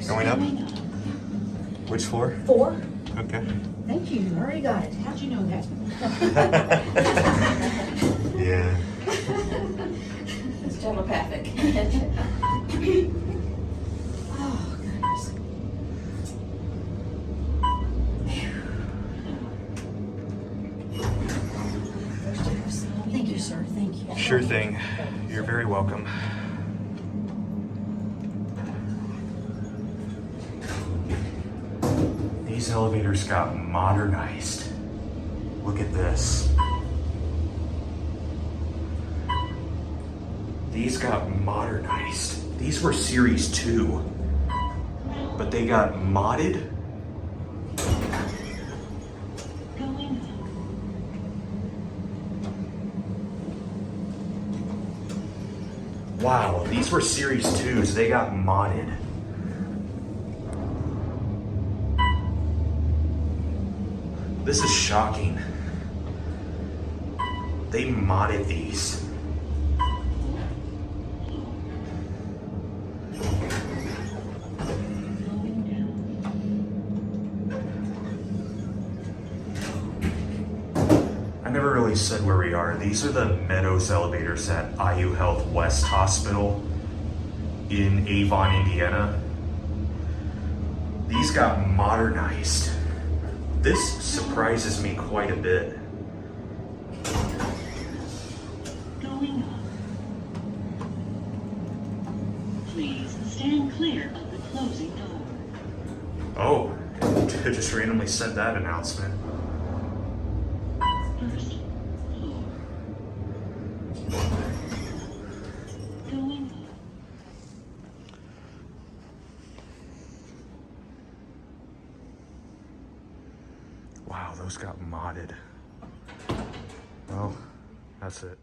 Going up? Which floor? 4. Okay. Thank you. You already got it. How'd you know that? Yeah. It's telepathic. Oh, goodness. Thank you, sir. Thank you. Sure thing. You're very welcome. These elevators got modernized. Look at this. These got modernized. These were Series 2, but they got modded. Wow, these were Series 2s. They got modded. This is shocking. They modded these. I never really said where we are. These are the Meadows elevators at IU Health West Hospital in Avon, Indiana. These got modernized. This surprises me quite a bit. Going up. Please stand clear of the closing door. Oh, it just randomly sent that announcement. First floor. Going up. Wow, those got modded. Well, that's it.